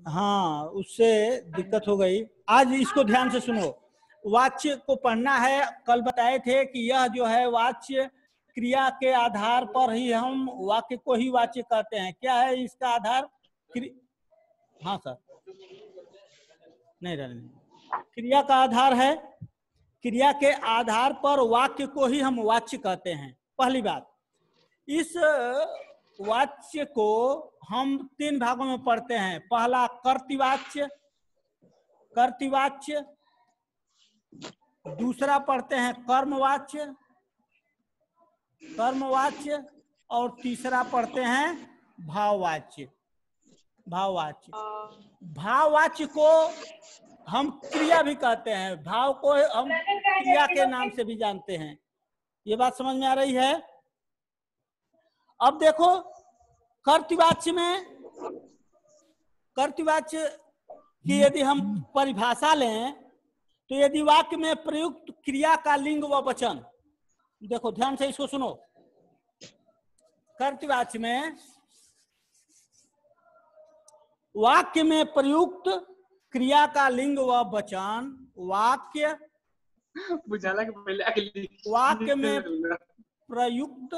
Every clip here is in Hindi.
हाँ, उससे दिक्कत हो गई। आज इसको ध्यान से सुनो, वाच्य को पढ़ना है। कल बताए थे कि यह जो है वाच्य क्रिया के आधार पर ही हम वाक्य को ही वाच्य कहते हैं। क्या है इसका आधार? हाँ सर, नहीं रहने, क्रिया का आधार है। क्रिया के आधार पर वाक्य को ही हम वाच्य कहते हैं। पहली बात, इस वाच्य को हम 3 भागों में पढ़ते हैं। पहला कर्तृवाच्य, कर्तृवाच्य, दूसरा पढ़ते हैं कर्मवाच्य, कर्मवाच्य, और तीसरा पढ़ते हैं भाववाच्य, भाववाच्य। भाववाच्य को हम क्रिया भी कहते हैं, भाव को हम क्रिया के नाम से भी जानते हैं। ये बात समझ में आ रही है? अब देखो, कर्तृवाच्य में, कर्तृवाच्य की यदि हम परिभाषा लें तो यदि वाक्य में प्रयुक्त क्रिया का लिंग व वचन, देखो ध्यान से इसको सुनो, कर्तृवाच्य में वाक्य में प्रयुक्त क्रिया का लिंग व वचन, वाक्य वाक्य में प्रयुक्त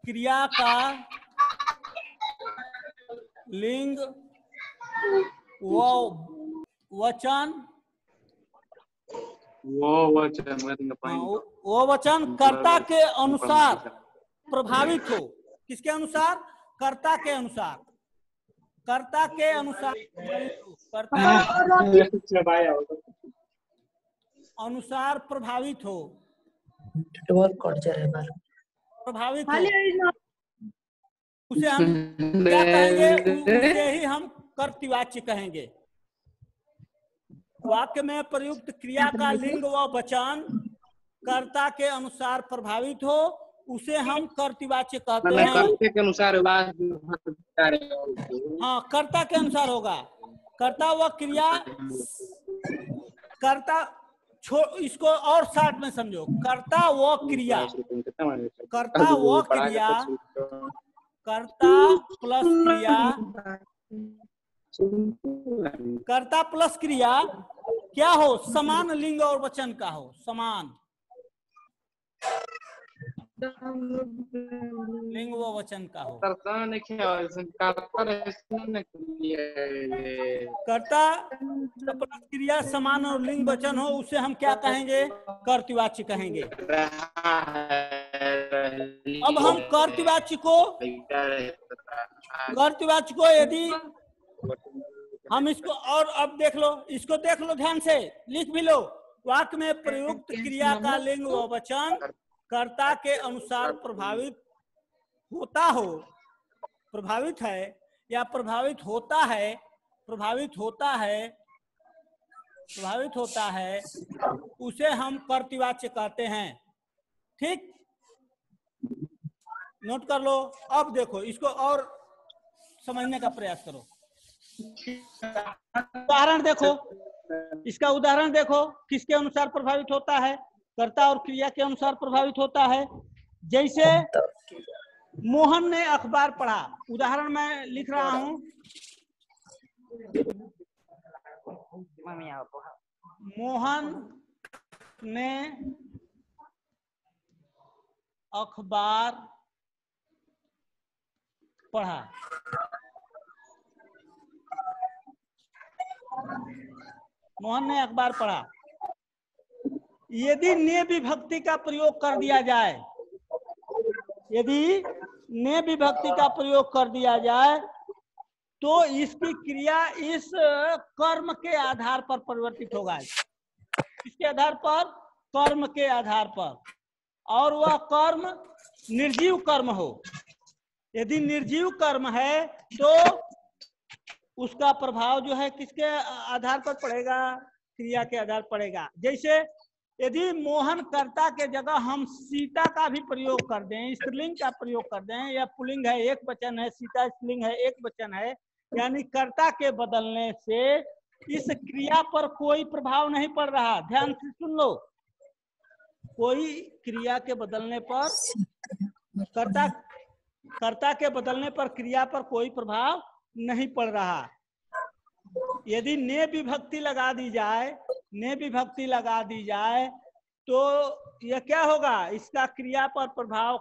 क्रिया का लिंग व वचन, वो वचन कर्ता के अनुसार प्रभावित हो। किसके अनुसार? कर्ता के अनुसार, कर्ता के अनुसार, कर्ता अनुसार प्रभावित हो, प्रभावित हो, उसे हम क्या कहेंगे? उसे ही हम कर्तृवाच्य कहेंगे। वाक्य में प्रयुक्त क्रिया का लिंग व वचन कर्ता के अनुसार प्रभावित हो, उसे हम कर्तृवाच्य कहते हैं। कर्ता के अनुसार, हाँ, कर्ता के अनुसार होगा। कर्ता व क्रिया, कर्ता इसको और शॉर्ट में समझो, कर्ता व क्रिया, कर्ता व क्रिया, कर्ता प्लस क्रिया, कर्ता प्लस क्रिया क्या हो? समान लिंग और वचन का हो, समान लिंग व वचन का हो। कर्ता प्लस क्रिया समान और लिंग वचन हो, उसे हम क्या कहेंगे? कर्तृवाच्य कहेंगे। अब हम कर्तृवाच्य को यदि हम इसको, और अब देख लो, इसको देख लो ध्यान से, लिख भी लो। वाक्य में प्रयुक्त क्रिया का लिंग व वचन कर्ता के अनुसार प्रभावित होता हो, प्रभावित है या प्रभावित होता है, प्रभावित होता है, प्रभावित होता है, उसे हम कर्तृवाच्य कहते हैं। ठीक, नोट कर लो। अब देखो, इसको और समझने का प्रयास करो। उदाहरण देखो, इसका उदाहरण देखो, किसके अनुसार प्रभावित होता है? कर्ता और क्रिया के अनुसार प्रभावित होता है। जैसे मोहन ने अखबार पढ़ा, उदाहरण मैं लिख रहा हूं। मोहन ने अखबार पढ़ा। मोहन ने अखबार पढ़ा। यदि ने विभक्ति का प्रयोग कर दिया जाए, यदि ने विभक्ति का प्रयोग कर दिया जाए तो इसकी क्रिया इस कर्म के आधार पर परिवर्तित होगा। किसके आधार पर? कर्म के आधार पर। और वह कर्म निर्जीव कर्म हो। यदि निर्जीव कर्म है तो उसका प्रभाव जो है किसके आधार पर पड़ेगा? क्रिया के आधार पड़ेगा। जैसे यदि मोहन कर्ता के जगह हम सीता का भी प्रयोग कर दें, स्त्रीलिंग का प्रयोग कर दें, या पुल्लिंग है एक वचन है, सीता स्त्रीलिंग है एक वचन है, यानी कर्ता के बदलने से इस क्रिया पर कोई प्रभाव नहीं पड़ रहा। ध्यान से सुन लो, कोई क्रिया के बदलने पर कर्ता कर्ता के बदलने पर क्रिया पर कोई प्रभाव नहीं पड़ रहा। यदि ने विभक्ति लगा दी जाए, ने विभक्ति लगा दी जाए तो यह क्या होगा, इसका क्रिया पर प्रभाव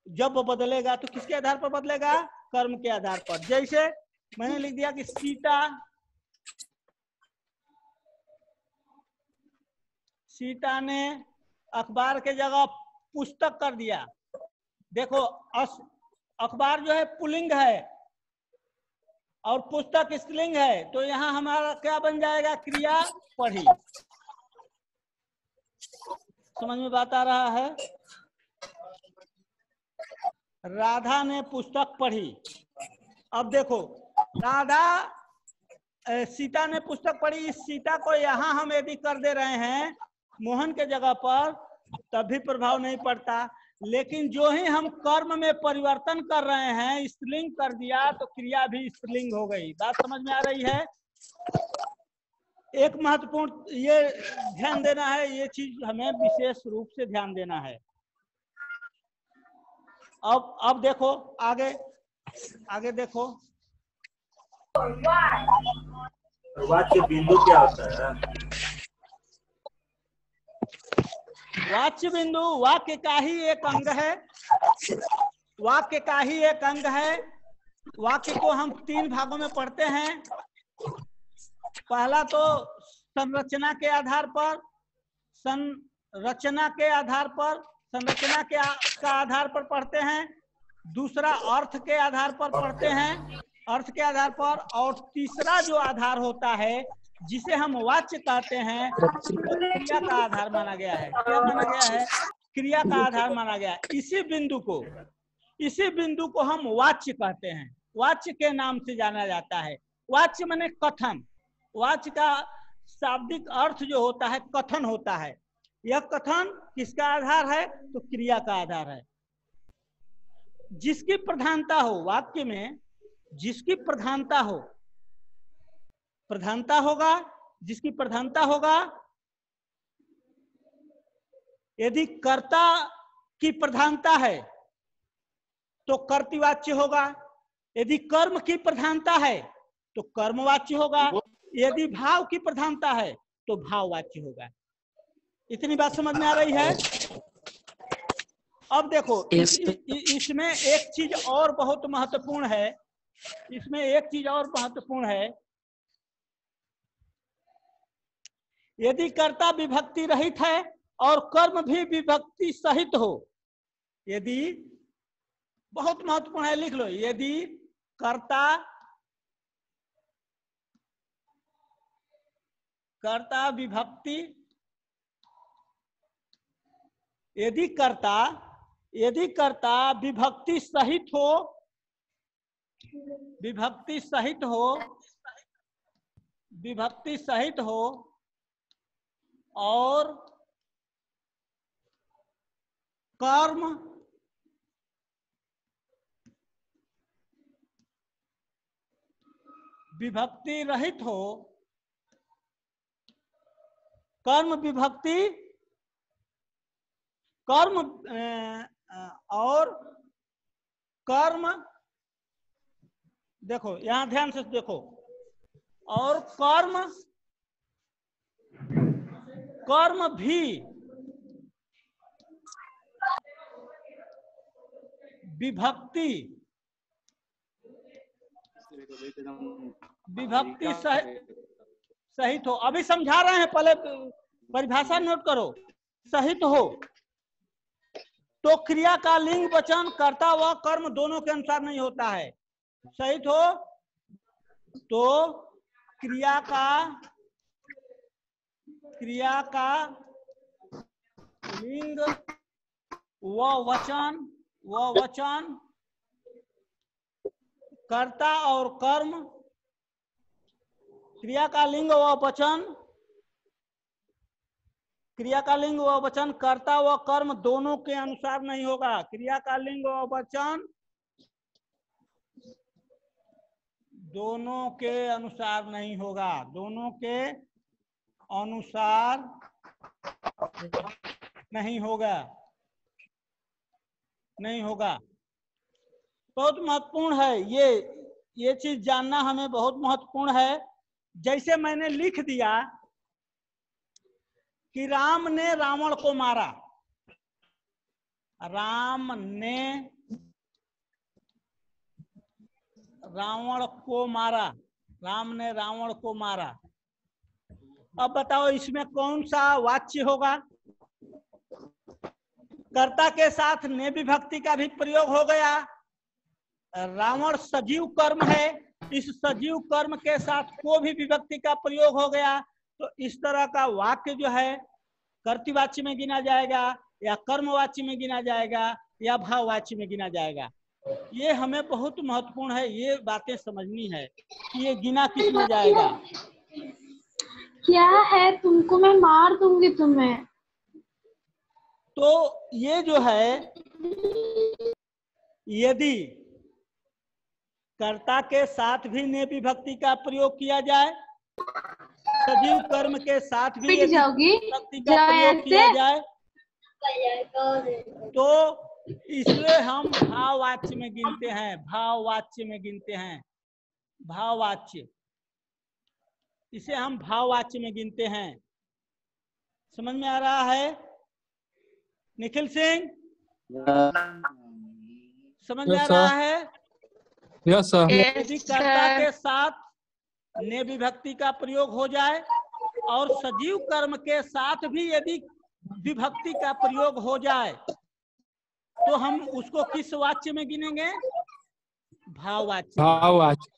जब वो बदलेगा तो किसके आधार पर बदलेगा, कर्म के आधार पर। जैसे मैंने लिख दिया कि सीता ने अखबार के जगह पुस्तक कर दिया। देखो अखबार जो है पुल्लिंग है और पुस्तक स्त्रीलिंग है, तो यहाँ हमारा क्या बन जाएगा, क्रिया पढ़ी। समझ में बात आ रहा है। राधा ने पुस्तक पढ़ी। अब देखो सीता ने पुस्तक पढ़ी, इस सीता को यहाँ हम यदि कर दे रहे हैं मोहन के जगह पर तब भी प्रभाव नहीं पड़ता। लेकिन जो ही हम कर्म में परिवर्तन कर रहे हैं, स्त्रीलिंग कर दिया तो क्रिया भी स्त्रीलिंग हो गई। बात समझ में आ रही है। एक महत्वपूर्ण ये ध्यान देना है, ये चीज हमें विशेष रूप से ध्यान देना है। अब देखो आगे देखो, वाच्य बिंदु क्या होता है। वाच्य बिंदु वाक्य का ही एक अंग है। वाक्य का ही एक अंग है। वाक्य को हम 3 भागों में पढ़ते हैं। पहला तो संरचना के आधार पर, संरचना के आधार पर पढ़ते हैं। दूसरा अर्थ के आधार पर पढ़ते हैं, अर्थ के आधार पर। और तीसरा जो आधार होता है जिसे हम वाच्य कहते हैं, क्रिया का आधार माना गया है। क्या माना गया है, क्रिया का आधार माना गया है। इसी बिंदु को हम वाच्य कहते हैं, वाच्य के नाम से जाना जाता है। वाच्य माने कथन। वाच्य का शाब्दिक अर्थ जो होता है कथन होता है। यह कथन किसका आधार है, तो क्रिया का आधार है। जिसकी प्रधानता हो वाक्य में, जिसकी प्रधानता होगा, जिसकी प्रधानता होगा। यदि कर्ता की प्रधानता है तो कर्तृवाच्य होगा। यदि कर्म की प्रधानता है तो कर्मवाच्य होगा। यदि भाव की प्रधानता है तो भाववाच्य होगा। इतनी बात समझ में आ रही है। अब देखो इसमें एक चीज और बहुत महत्वपूर्ण है। इसमें एक चीज और महत्वपूर्ण है। यदि कर्ता विभक्ति रहित है और कर्म भी विभक्ति सहित हो, यदि, बहुत महत्वपूर्ण है, लिख लो, यदि कर्ता विभक्ति, यदि कर्ता विभक्ति सहित हो और कर्म विभक्ति रहित हो, कर्म और कर्म, देखो यहां ध्यान से देखो, और कर्म भी विभक्ति सहित हो। अभी समझा रहे हैं, पहले परिभाषा नोट करो। सहित हो तो क्रिया का लिंग वचन कर्ता व कर्म दोनों के अनुसार नहीं होता है। सहित हो तो क्रिया का लिंग व वचन कर्ता और कर्म, क्रिया का लिंग व वचन कर्ता व कर्म दोनों के अनुसार नहीं होगा। क्रिया का लिंग व वचन दोनों के अनुसार नहीं होगा। दोनों के अनुसार नहीं होगा। बहुत महत्वपूर्ण है ये चीज जानना हमें बहुत महत्वपूर्ण है। जैसे मैंने लिख दिया कि राम ने रावण को मारा, राम ने रावण को मारा, राम ने रावण को मारा। अब बताओ इसमें कौन सा वाच्य होगा? कर्ता के साथ ने विभक्ति का भी प्रयोग हो गया। रावण सजीव कर्म है, इस सजीव कर्म के साथ को भी विभक्ति का प्रयोग हो गया। तो इस तरह का वाक्य जो है कर्तृवाच्य में गिना जाएगा या कर्मवाच्य में गिना जाएगा या भाववाच्य में गिना जाएगा। ये हमें बहुत महत्वपूर्ण है, ये बातें समझनी है कि ये गिना किस में जाएगा। क्या है, तुमको मैं मार दूंगी तुम्हें। तो ये जो है यदि कर्ता के साथ भी ने विभक्ति का प्रयोग किया जाए, सजीव कर्म के साथ भी यदि विभक्ति का प्रयोग किया जाए तो इसे हम भाववाच्य में गिनते हैं, भाववाच्य में गिनते हैं, भाववाच्य, इसे हम भाववाच्य में गिनते हैं। समझ में आ रहा है निखिल सिंह? समझ में आ रहा है? Yes sir. यदि कर्ता के साथ ने विभक्ति का प्रयोग हो जाए और सजीव कर्म के साथ भी यदि विभक्ति का प्रयोग हो जाए तो हम उसको किस वाच्य में गिनेंगे? भाववाच्य। भाववाच्य।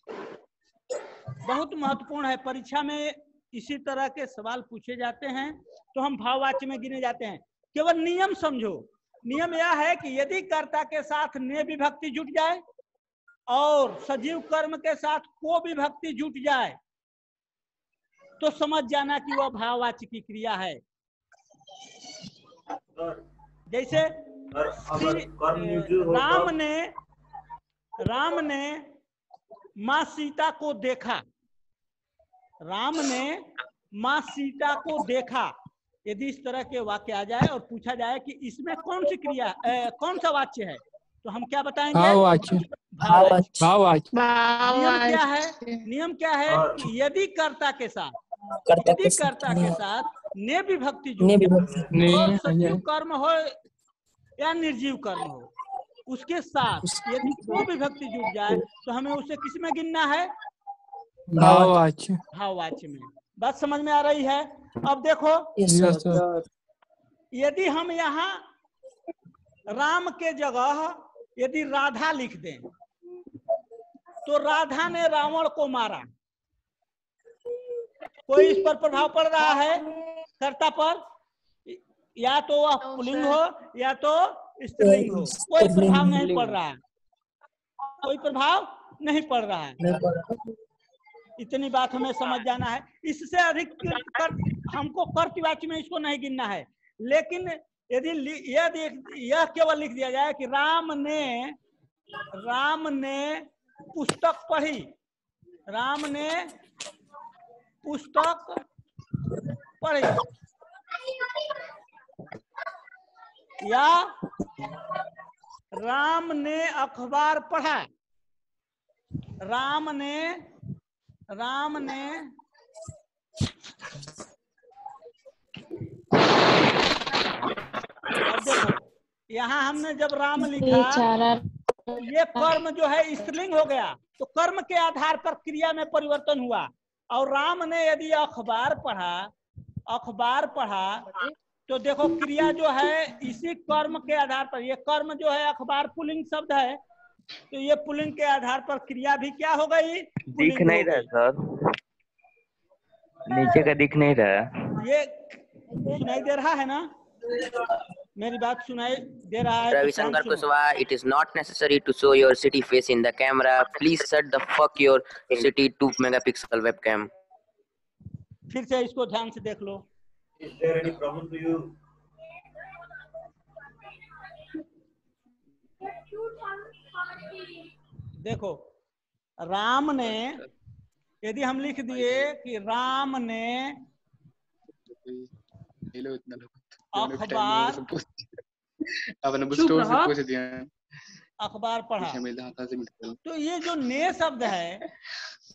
बहुत महत्वपूर्ण है, परीक्षा में इसी तरह के सवाल पूछे जाते हैं तो हम भाववाच्य में गिने जाते हैं। केवल नियम समझो, नियम यह है कि यदि कर्ता के साथ ने विभक्ति जुट जाए और सजीव कर्म के साथ को विभक्ति जुट जाए तो समझ जाना कि वह भाववाच्य की क्रिया है। जैसे राम ने माँ सीता को देखा, राम ने माँ सीता को देखा। यदि इस तरह के वाक्य आ जाए और पूछा जाए कि इसमें कौन सी क्रिया कौन सा वाच्य है तो हम क्या बताएंगे? भाववाच्य। भाववाच्य। भाववाच्य। नियम क्या है? नियम क्या है कि यदि कर्ता के साथ ने विभक्ति जुट जाए और सजीव कर्म हो या निर्जीव कर्म हो, उसके साथ यदि को विभक्ति जुट जाए तो हमें उसे किस में गिनना है? भाववाच्य। भाववाच्य में। बात समझ में आ रही है? अब देखो यदि हम यहाँ राम के जगह यदि राधा लिख दें तो राधा ने रावण को मारा, कोई इस पर प्रभाव पड़ रहा है कर्ता पर? या तो वह पुल्लिंग हो या तो स्त्रीलिंग हो, कोई प्रभाव नहीं पड़ रहा है, कोई प्रभाव नहीं पड़ रहा है। इतनी बात हमें समझ जाना है। इससे अधिक हमको कर्तृवाच्य में इसको नहीं गिनना है। लेकिन यदि यह केवल लिख दिया जाए कि राम ने पुस्तक पढ़ी, राम ने पुस्तक पढ़ी, या राम ने अखबार पढ़ा, राम ने अब देखो यहाँ हमने जब राम लिखा ये कर्म जो है स्त्रीलिंग हो गया तो कर्म के आधार पर क्रिया में परिवर्तन हुआ। और राम ने यदि अखबार पढ़ा तो देखो क्रिया जो है इसी कर्म के आधार पर, ये कर्म जो है अखबार पुल्लिंग शब्द है तो ये पुल्लिंग के आधार पर क्रिया भी क्या हो गई? दिख नहीं रहा सर, नीचे का दिख नहीं रहा। ये सुनाई दे रहा है ना? मेरी बात सुनाई दे रहा है? Ravishankar Kushwaha, it is not necessary to show your city face in the camera. Please set the fuck your city 2 megapixel webcam. फिर से इसको ध्यान से देख लो। Is there any problem to you? देखो राम ने यदि हम लिख दिए कि राम ने अखबार, अखबार पढ़ा। तो ये जो ने शब्द है,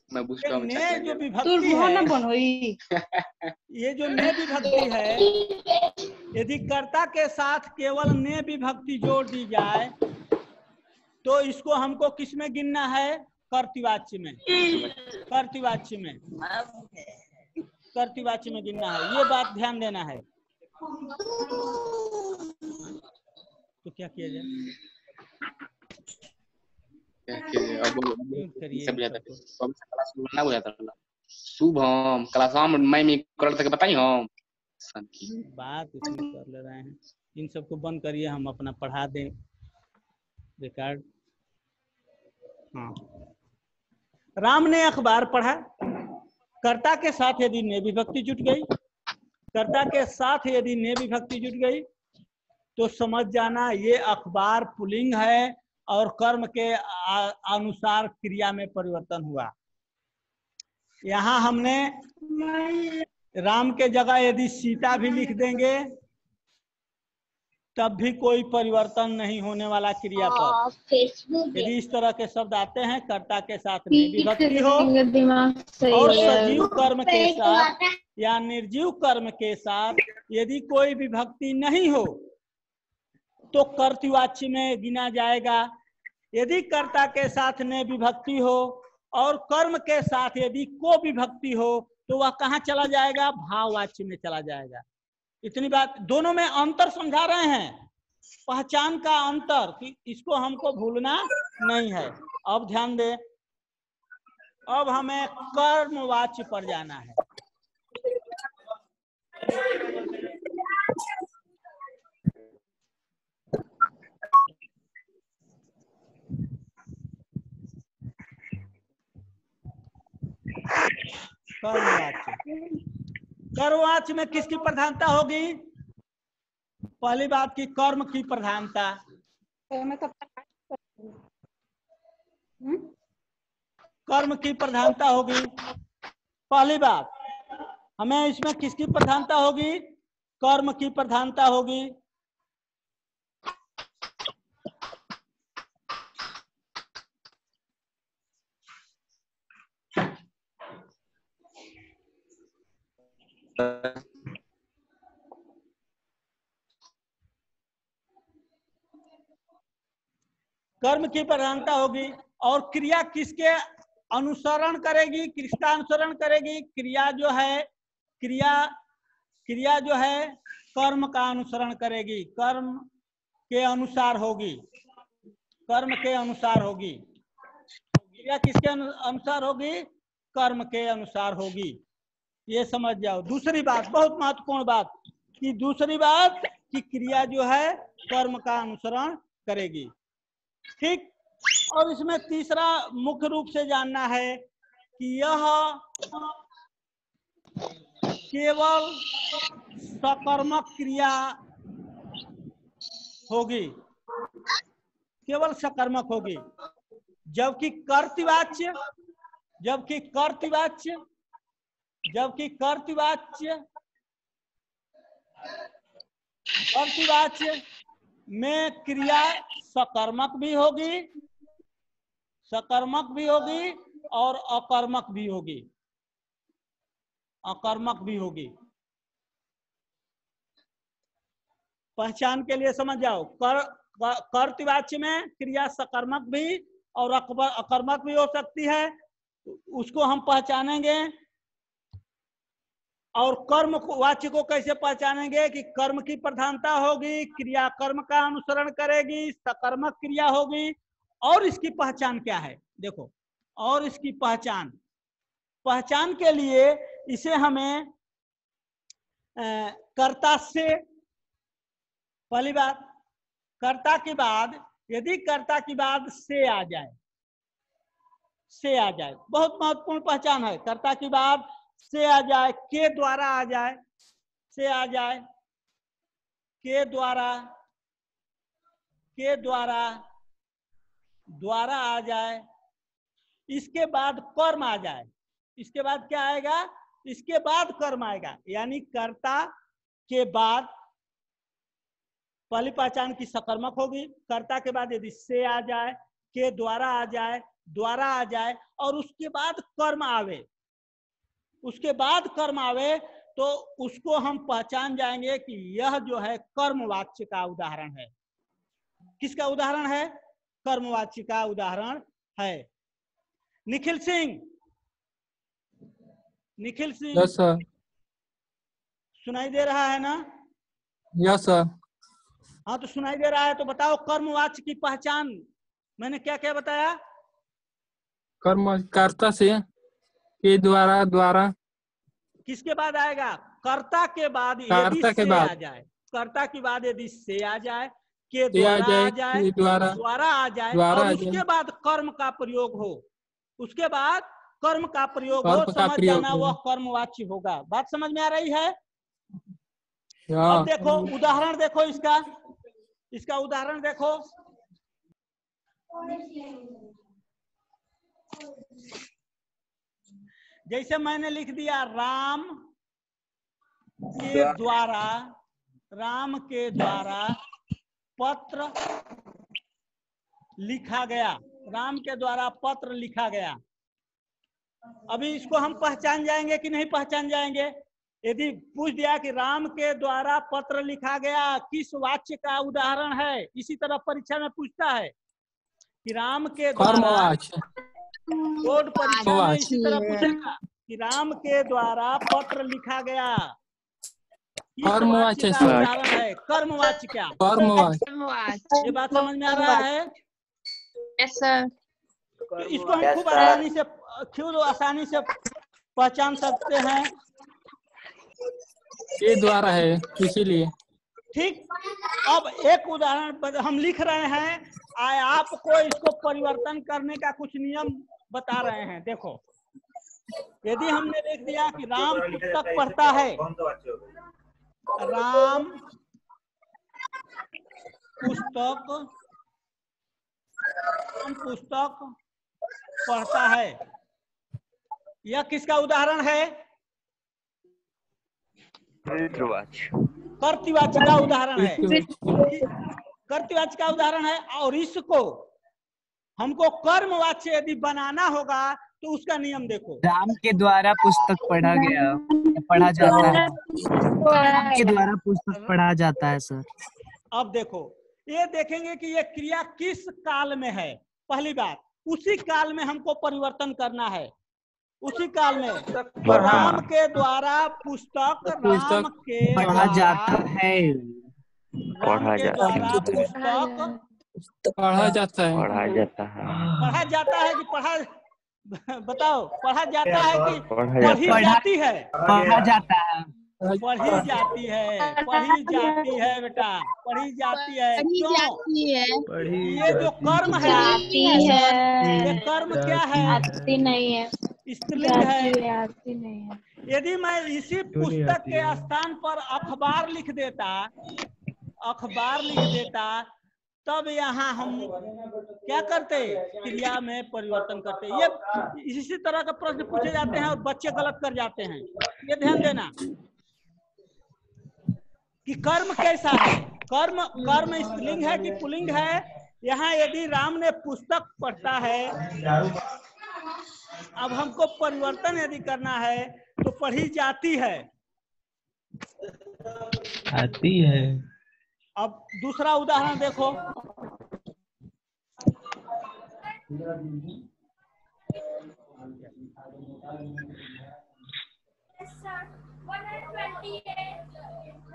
ये ने जो विभक्ति है, ये जो ने विभक्ति है, यदि कर्ता के साथ केवल ने विभक्ति जोड़ दी जाए तो इसको हमको किस में गिनना है? कर्तृवाच्य में। कर्तृवाच्य में, कर्तृवाच्य में गिनना है। ये बात ध्यान देना है। तो क्या किया जाए? शुभम क्लास में कर तक बताई हम बात इसमें कर ले रहे हैं। इन सबको बंद करिए, हम अपना पढ़ा दें रिकॉर्ड। हाँ, राम ने अखबार पढ़ा। कर्ता के साथ यदि ने विभक्ति जुट गई, कर्ता के साथ यदि ने विभक्ति जुट गई तो समझ जाना ये अखबार पुल्लिंग है और कर्म के अनुसार क्रिया में परिवर्तन हुआ। यहाँ हमने राम के जगह यदि सीता भी लिख देंगे तब भी कोई परिवर्तन नहीं होने वाला क्रिया पर। यदि इस तरह के शब्द आते हैं कर्ता के साथ में विभक्ति हो और सजीव कर्म के साथ या निर्जीव कर्म के साथ यदि कोई विभक्ति नहीं हो तो कर्तृवाच्य में गिना जाएगा। यदि कर्ता के साथ ने विभक्ति हो और कर्म के साथ यदि को विभक्ति हो तो वह कहाँ चला जाएगा? भाववाच्य में चला जाएगा। इतनी बात, दोनों में अंतर समझा रहे हैं, पहचान का अंतर, कि इसको हमको भूलना नहीं है। अब ध्यान दे, अब हमें कर्मवाच्य पर जाना है। कर्मवाच्य, कर्मवाच्य में किसकी प्रधानता होगी? पहली बात की कर्म की प्रधानता। कर्म की प्रधानता होगी। पहली बात, हमें इसमें किसकी प्रधानता होगी? कर्म की प्रधानता होगी। कर्म की प्रधानता होगी और क्रिया किसके अनुसरण करेगी? किसका अनुसरण करेगी? क्रिया जो है, क्रिया जो है कर्म का अनुसरण करेगी, कर्म के अनुसार होगी, कर्म के अनुसार होगी। क्रिया किसके अनुसार होगी? कर्म के अनुसार होगी। ये समझ जाओ। दूसरी बात, बहुत महत्वपूर्ण बात, कि दूसरी बात कि क्रिया जो है कर्म का अनुसरण करेगी। ठीक। और इसमें तीसरा मुख्य रूप से जानना है कि यह केवल सकर्मक क्रिया होगी, केवल सकर्मक होगी, जबकि कर्तृवाच्य में क्रिया सकर्मक भी होगी और अकर्मक भी होगी। पहचान के लिए समझ जाओ, कर्तृवाच्य में क्रिया सकर्मक भी और अकर्मक भी हो सकती है, उसको हम पहचानेंगे। और कर्म वाच्य को कैसे पहचानेंगे? कि कर्म की प्रधानता होगी, क्रिया कर्म का अनुसरण करेगी, सकर्मक क्रिया होगी। और इसकी पहचान क्या है? देखो, और इसकी पहचान के लिए इसे हमें कर्ता से, पहली बात, कर्ता के बाद यदि कर्ता के बाद से आ जाए, बहुत महत्वपूर्ण पहचान है। कर्ता के बाद से आ जाए, के द्वारा आ जाए, से आ जाए, के द्वारा आ जाए, इसके बाद कर्म आ जाए। इसके बाद क्या आएगा? इसके बाद कर्म आएगा। यानी कर्ता के बाद पहली पहचान की सकर्मक होगी। कर्ता के बाद यदि से आ जाए, के द्वारा आ जाए, द्वारा आ जाए और उसके बाद कर्म आवे, उसके बाद कर्म आवे तो उसको हम पहचान जाएंगे कि यह जो है कर्मवाच्य का उदाहरण है। किसका उदाहरण है? कर्मवाच्य का उदाहरण है। Nikhil Singh, Nikhil Singh yes sir. सुनाई दे रहा है ना? Yes sir. हाँ तो सुनाई दे रहा है तो बताओ कर्मवाच्य की पहचान मैंने क्या क्या बताया? कर्म कर्ता से, के द्वारा, द्वारा। किसके बाद आएगा? कर्ता के बाद यदि कर्ता के से बाद। आ जाए, कर्ता के बाद यदि से आ जाए, के से आ द्वारा आ जाए, के द्वारा, द्वारा आ जाए द्वारा और आ उसके जाए। बाद कर्म का प्रयोग हो, उसके बाद कर्म का प्रयोग हो, कर्म का समझ प्रयोग जाना हो। वह कर्मवाच्य होगा। बात समझ में आ रही है? हाँ। अब देखो उदाहरण, देखो इसका, इसका उदाहरण देखो। जैसे मैंने लिख दिया राम के द्वारा, राम के द्वारा पत्र लिखा गया, राम के द्वारा पत्र लिखा गया। अभी इसको हम पहचान जाएंगे कि नहीं पहचान जाएंगे? यदि पूछ दिया कि राम के द्वारा पत्र लिखा गया किस वाच्य का उदाहरण है, इसी तरह परीक्षा में पूछता है कि राम के द्वारा, कर्मवाच्य। बोर्ड परीक्षा में इसी तरह पूछेगा कि राम के द्वारा पत्र लिखा गया किस कर्मवाच्य वाच्य का सर। उदाहरण है? कर्मवाच्य क्या? कर्मवाच्य। ये बात समझ में आ रहा है? Yes sir. तो इसको हम खूब आसानी से, खूब आसानी से पहचान सकते हैं। के द्वारा है इसीलिए। ठीक, अब एक उदाहरण हम लिख रहे हैं, आपको इसको परिवर्तन करने का कुछ नियम बता रहे हैं। देखो यदि हमने लिख दिया कि राम पुस्तक पढ़ता है, कौन सा वाच्य होगा? राम पुस्तक, राम पुस्तक पढ़ता है, यह किसका उदाहरण है? कर्तृवाच्य का उदाहरण है, कर्तृवाच्य का उदाहरण है। और इसको हमको कर्मवाच्य यदि बनाना होगा तो उसका नियम देखो। राम के द्वारा पुस्तक पढ़ा गया, पढ़ा जाता है। राम के द्वारा पुस्तक पढ़ा जाता है सर। अब देखो ये देखेंगे कि ये क्रिया किस काल में है। पहली बात, उसी काल में हमको परिवर्तन करना है, उसी काल में। तो राम के द्वारा पुस्तक, राम के पढ़ा जाता है, राम के द्वारा पुस्तक पढ़ा जाता है। पढ़ा जाता है। पढ़ा जाता है कि पढ़ा, बताओ पढ़ा जाता है कि पढ़ा पढ़ी जाती है? पढ़ा जाता है, पढ़ी जाती है, पढ़ी जाती है बेटा, पढ़ी जाती है। क्यों? ये जो कर्म है, ये कर्म क्या है? आती नहीं है, स्त्रीलिंग है। आती नहीं है। यदि मैं इसी पुस्तक के स्थान पर अखबार लिख देता, अखबार लिख देता, तब यहाँ हम क्या करते? क्रिया में परिवर्तन करते। ये इसी तरह का प्रश्न पूछे जाते हैं और बच्चे गलत कर जाते हैं। ये ध्यान देना कि कर्म कैसा है। कर्म, कर्म स्त्रीलिंग है कि पुल्लिंग है? यहाँ यदि राम ने पुस्तक पढ़ता है, अब हमको परिवर्तन यदि करना है तो पढ़ी जाती है, आती है। अब दूसरा उदाहरण देखो।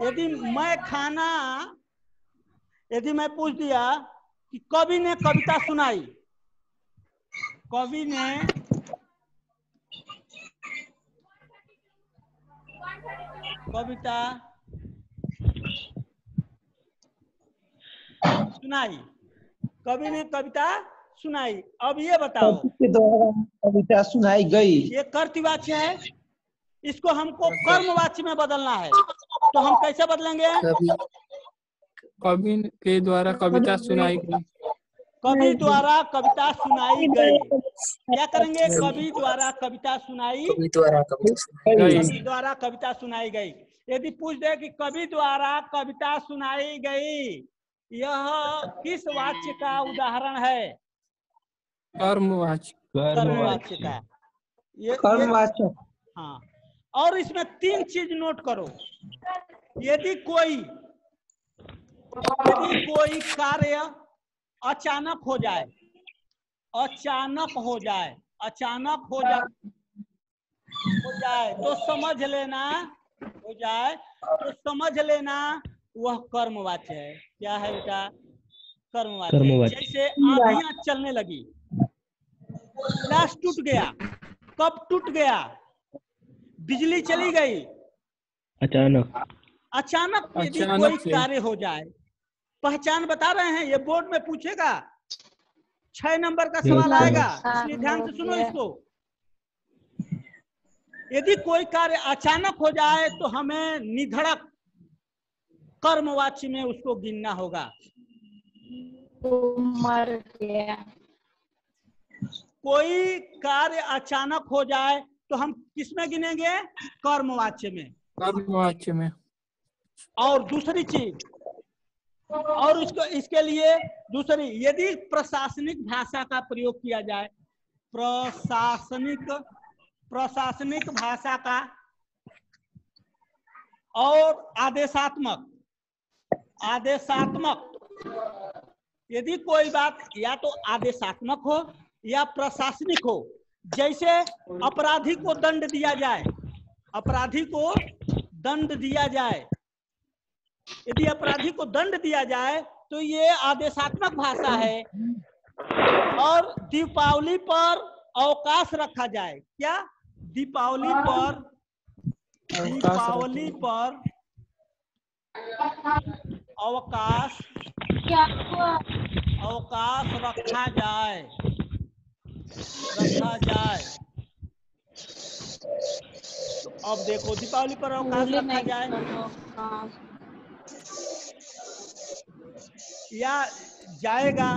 यदि मैं खाना, यदि मैं पूछ दिया कि कवि ने कविता सुनाई, कवि ने कविता सुनाई, कवि ने कविता सुनाई। अब ये बताओ, के द्वारा कविता सुनाई गई, ये कर्तृवाच्य है, इसको हमको कर्मवाच्य में बदलना है। तो हम कैसे बदलेंगे? कवि के द्वारा कविता सुनाई गई। कवि द्वारा कविता सुनाई गई। क्या करेंगे? कवि द्वारा कविता सुनाई, कवि द्वारा कविता सुनाई गई। यदि पूछ दे कि कवि द्वारा कविता सुनाई गई, यह किस वाच्य का उदाहरण है? कर्मवाची। कर्मवाच्य का। ये कर्मवाचक। हाँ, और इसमें 3 चीज नोट करो। यदि कोई कार्य अचानक हो जाए, अचानक हो जाए तो समझ लेना वह कर्मवाच्य है। क्या है बेटा? कर्मवाच्य। जैसे आंधियां चलने लगी, गिलास टूट गया, कप टूट गया, बिजली चली गई, अचानक यदि कोई कार्य हो जाए, पहचान बता रहे हैं, ये बोर्ड में पूछेगा, 6 नंबर का सवाल आएगा, इसलिए ध्यान से सुनो इसको। यदि कोई कार्य अचानक हो जाए तो हमें निधड़क कर्मवाच्य में उसको गिनना होगा। मर गया। कोई कार्य अचानक हो जाए तो हम किसमें गिनेंगे? कर्मवाच्य में। कर्मवाच्य में। और दूसरी चीज, और इसके लिए दूसरी, यदि प्रशासनिक भाषा का प्रयोग किया जाए, प्रशासनिक भाषा का और आदेशात्मक, यदि कोई बात या तो आदेशात्मक हो या प्रशासनिक हो, जैसे अपराधी को दंड दिया जाए, यदि अपराधी को दंड दिया जाए तो ये आदेशात्मक भाषा है। और दीपावली पर अवकाश रखा जाए, क्या? दीपावली पर अवकाश रखा जाए। अब देखो, दीपावली पर अवकाश रखा जाए या जाएगा,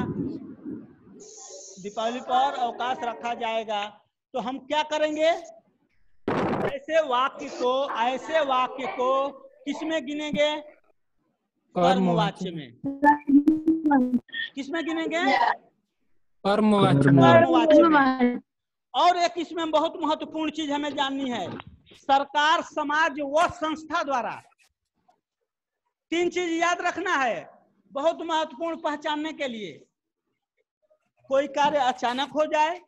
दीपावली पर अवकाश रखा जाएगा, तो हम क्या करेंगे? ऐसे वाक्य को किसमें गिनेंगे? कर्मवाच्य में। किसमें गिनेंगे? कर्मवाच्य में। और एक इसमें बहुत महत्वपूर्ण चीज हमें जाननी है, सरकार, समाज व संस्था द्वारा। 3 चीज याद रखना है, बहुत महत्वपूर्ण पहचानने के लिए। कोई कार्य अचानक हो जाए,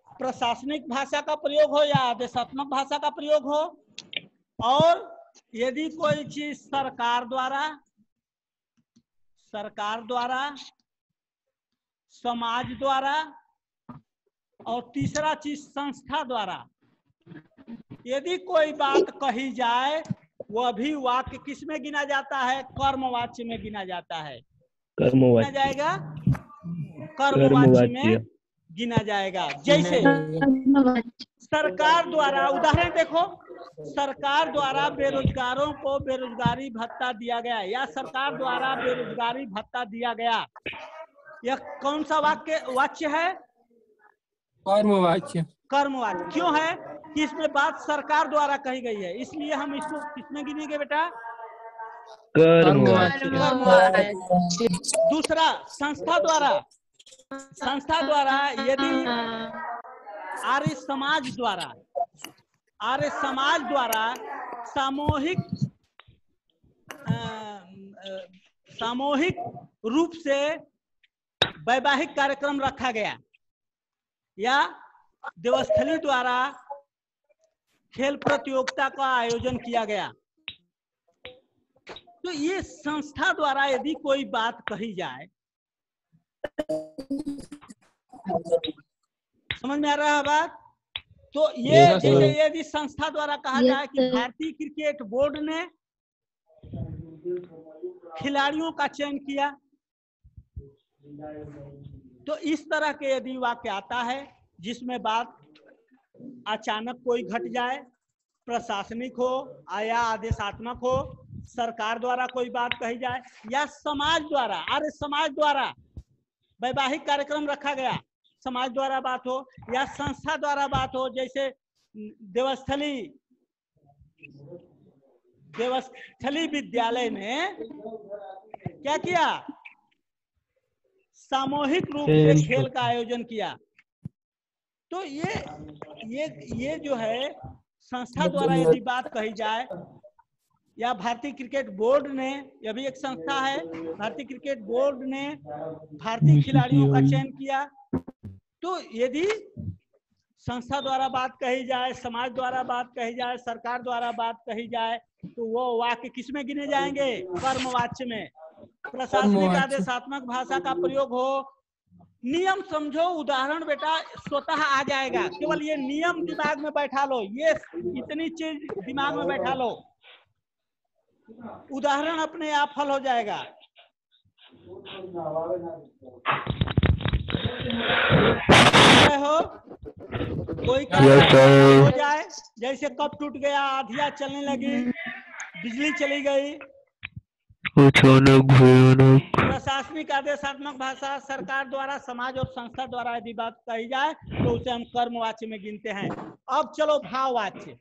प्रशासनिक भाषा का प्रयोग हो या आदेशात्मक भाषा का प्रयोग हो, और यदि कोई चीज सरकार द्वारा, समाज द्वारा, और तीसरा चीज संस्था द्वारा, यदि कोई बात कही जाए, वह भी वाक्य किस में गिना जाता है? कर्मवाच्य में गिना जाता है। गिना जाएगा कर्मवाच्य में गिना जाएगा। जैसे सरकार द्वारा, उदाहरण देखो, सरकार द्वारा बेरोजगारों को बेरोजगारी भत्ता दिया गया, या सरकार द्वारा बेरोजगारी भत्ता दिया गया, यह कौन सा वाच्य है? कर्मवाच्य। क्यों है? कि इसमें बात सरकार द्वारा कही गई है, इसलिए हम इसको किसमें गिनेंगे बेटा? कर्मवाच्य। दूसरा, संस्था द्वारा यदि आर्य समाज द्वारा सामूहिक रूप से वैवाहिक कार्यक्रम रखा गया, या देवस्थली द्वारा खेल प्रतियोगिता का आयोजन किया गया, तो ये संस्था द्वारा यदि कोई बात कही जाए, समझ में आ रहा है बात? तो ये जैसे यदि संस्था द्वारा कहा जाए कि भारतीय क्रिकेट बोर्ड ने खिलाड़ियों का चयन किया, तो इस तरह के यदि वाक्य आता है जिसमें बात अचानक कोई घट जाए, प्रशासनिक हो या आदेशात्मक हो, सरकार द्वारा कोई बात कही जाए, या समाज द्वारा, आर्य समाज द्वारा वैवाहिक कार्यक्रम रखा गया, समाज द्वारा बात हो, या संस्था द्वारा बात हो, जैसे देवस्थली देवस्थली विद्यालय ने क्या किया, सामूहिक रूप से खेल का आयोजन किया। तो ये जो है संस्था द्वारा यदि बात कही जाए, या भारतीय क्रिकेट बोर्ड ने, यह भी एक संस्था है, भारतीय क्रिकेट बोर्ड ने भारतीय खिलाड़ियों का चयन किया। तो यदि संस्था द्वारा बात कही जाए, समाज द्वारा बात कही जाए, सरकार द्वारा बात कही जाए, तो वो वाक्य किसमें गिने जाएंगे, कर्मवाच्य में। प्रशासनिक आदेशात्मक भाषा का प्रयोग हो, नियम समझो, उदाहरण बेटा स्वतः आ जाएगा। केवल ये नियम दिमाग में बैठा लो, ये इतनी चीज दिमाग में बैठा लो, उदाहरण अपने आप हल हो जाएगा। हो कोई हो जाए, जैसे कब टूट गया, आधिया चलने लगी, बिजली चली गई। प्रशासनिक आदेशात्मक भाषा सरकार द्वारा, समाज और संस्था द्वारा यदि बात कही जाए तो उसे हम कर्मवाच्य में गिनते हैं। अब चलो भाववाच्य।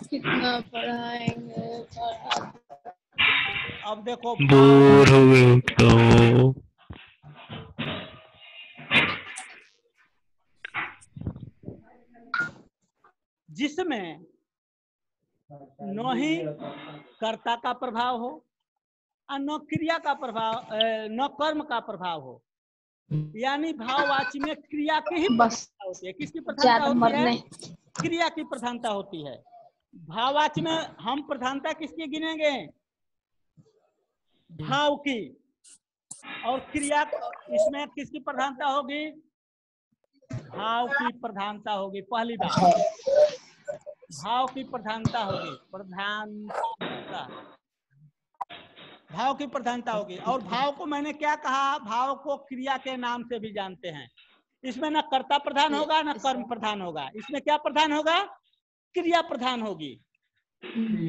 कितना पढ़ाएंगे। अब देखो बोर हो गए तो जिसमें न ही कर्ता का प्रभाव हो और न क्रिया का प्रभाव, न कर्म का प्रभाव हो, यानी भाववाची में क्रिया की ही प्रधानता होती है। किसकी प्रधानता होती है, क्रिया की प्रधानता होती है। भाववाची में हम प्रधानता किसकी गिनेंगे, भाव की, और क्रिया इसमें किसकी प्रधानता होगी, भाव की प्रधानता होगी। पहली बात भाव की प्रधानता होगी, प्रधानता, भाव की प्रधानता होगी। और भाव को मैंने क्या कहा, भाव को क्रिया के नाम से भी जानते हैं। इसमें न कर्ता प्रधान होगा न कर्म प्रधान होगा, इसमें क्या प्रधान होगा, क्रिया प्रधान होगी।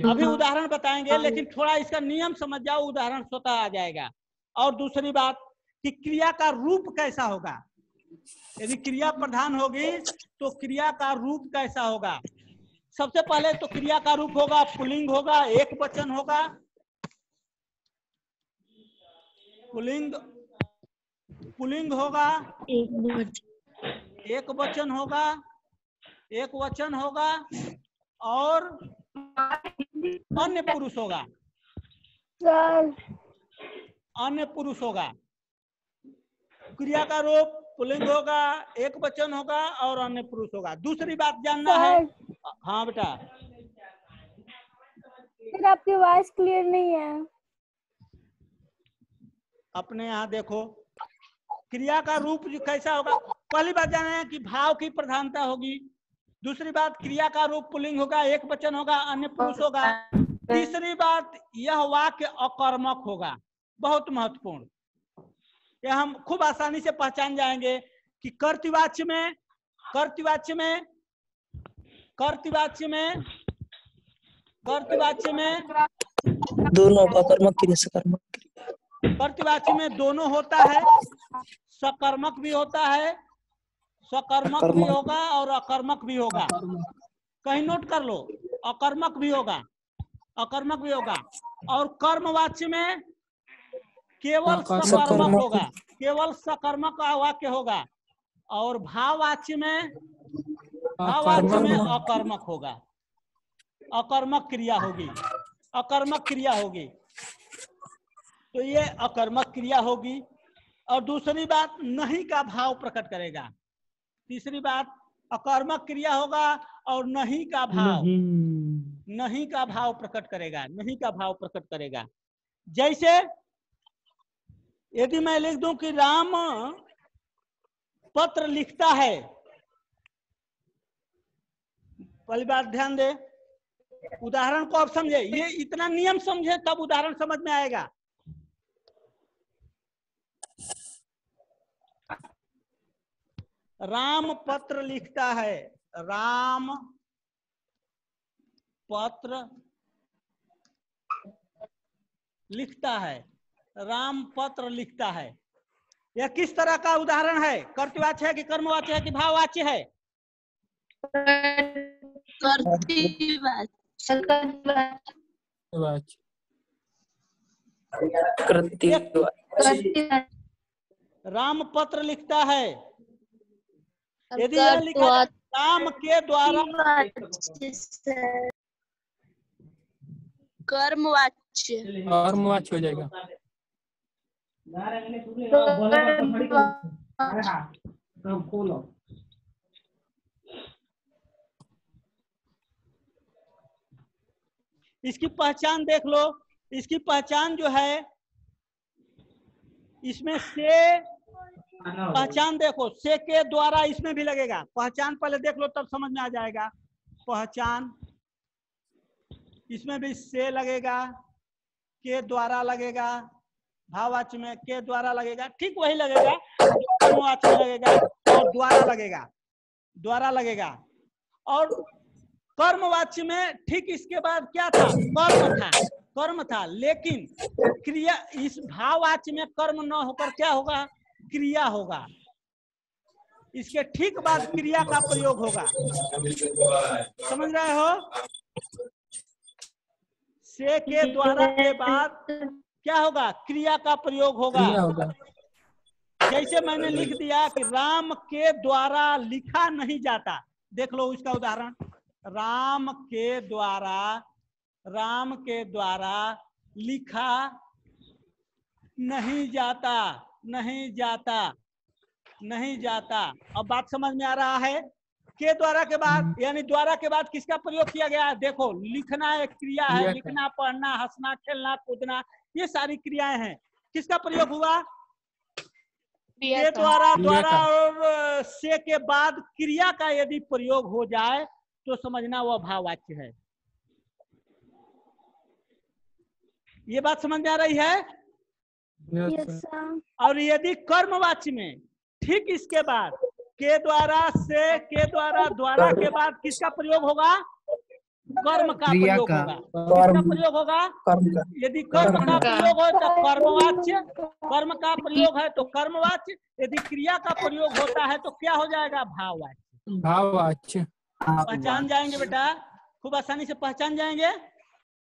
अभी उदाहरण बताएंगे, लेकिन थोड़ा इसका नियम समझ जाओ, उदाहरण स्वतः आ जाएगा। और दूसरी बात कि क्रिया का रूप कैसा होगा, यदि क्रिया प्रधान होगी तो क्रिया का रूप कैसा होगा। सबसे पहले तो क्रिया का रूप होगा, पुल्लिंग होगा, एक वचन होगा, पुल्लिंग होगा, एक वचन होगा, एक वचन होगा, और अन्य पुरुष होगा, अन्य पुरुष होगा। क्रिया का रूप पुल्लिंग होगा, एक वचन होगा और अन्य पुरुष होगा। दूसरी बात जानना है, हाँ बेटा। फिर आपकी वॉइस क्लियर नहीं है। अपने यहाँ देखो क्रिया का रूप कैसा होगा। पहली बात जानना है कि भाव की प्रधानता होगी। दूसरी बात क्रिया का रूप पुल्लिंग होगा, एक वचन होगा, अन्य पुरुष होगा। तीसरी बात यह वाक्य अकर्मक होगा, बहुत महत्वपूर्ण। यह हम खूब आसानी से पहचान जाएंगे कि कर्तृवाच्य में दोनों अकर्मक क्रिया सकर्मक क्रिया, कर्तृवाच्य में दोनों होता है, सकर्मक भी होता है, सकर्मक भी होगा और अकर्मक भी होगा। कहीं नोट कर लो, अकर्मक भी होगा, अकर्मक भी होगा। और कर्मवाच्य में केवल सकर्मक होगा, केवल सकर्मक का वाक्य होगा। और भाववाच्य में अकर्मक होगा, अकर्मक क्रिया होगी, अकर्मक क्रिया होगी। तो ये अकर्मक क्रिया होगी। और दूसरी बात नहीं का भाव प्रकट करेगा। तीसरी बात अकर्मक क्रिया होगा और नहीं का भाव, नहीं का भाव प्रकट करेगा, नहीं का भाव प्रकट करेगा। जैसे यदि मैं लिख दूं कि राम पत्र लिखता है, पहली बात ध्यान दे, उदाहरण को आप समझे, ये इतना नियम समझे तब उदाहरण समझ में आएगा। राम पत्र लिखता है, राम पत्र लिखता है, राम पत्र लिखता है। यह किस तरह का उदाहरण है, कर्तृवाच्य है कि कर्मवाच्य है कि भाववाच्य है? राम पत्र लिखता है, यदि यह लिखा राम के द्वारा कर्मवाच्य कर्मवाच्य हो जाएगा। इसकी पहचान देख लो, इसकी पहचान जो है, इसमें से पहचान देखो, से के द्वारा इसमें भी लगेगा। पहचान पहले देख लो तब समझ में आ जाएगा। पहचान इसमें भी से लगेगा, के द्वारा लगेगा, भाववाच्य में के द्वारा लगेगा, ठीक वही लगेगा कर्मवाच्य में लगेगा, और द्वारा लगेगा, द्वारा लगेगा। और कर्मवाच्य में ठीक इसके बाद क्या था? कर्म था, लेकिन क्रिया, इस भाववाच्य में कर्म न होकर क्या होगा? क्रिया होगा। इसके ठीक बाद क्रिया का प्रयोग होगा। समझ रहे हो? से के द्वारा के बाद क्या होगा? क्रिया का प्रयोग होगा। जैसे मैंने लिख दिया कि राम के द्वारा लिखा नहीं जाता, देख लो उसका उदाहरण। राम के द्वारा लिखा नहीं जाता। अब बात समझ में आ रहा है? के द्वारा के बाद, यानी द्वारा के बाद किसका प्रयोग किया गया? देखो, लिखना एक क्रिया है, लिखना, पढ़ना, हंसना, खेलना, कूदना, ये सारी क्रियाएं हैं। किसका प्रयोग हुआ? के द्वारा और से के बाद क्रिया का यदि प्रयोग हो जाए तो समझना वह भाववाच्य है। ये बात समझ में आ रही है? और यदि कर्मवाच्य में ठीक इसके बाद के द्वारा, से, के द्वारा, द्वारा के बाद किसका प्रयोग होगा? कर्म का प्रयोग होगा। किसका प्रयोग होगा? यदि कर्म का प्रयोग हो तो कर्मवाच्य, कर्म का प्रयोग है तो कर्मवाच्य, यदि क्रिया का प्रयोग होता है तो क्या हो जाएगा? भाववाच्य। भाववाच्य। पहचान जाएंगे बेटा, खूब आसानी से पहचान जाएंगे।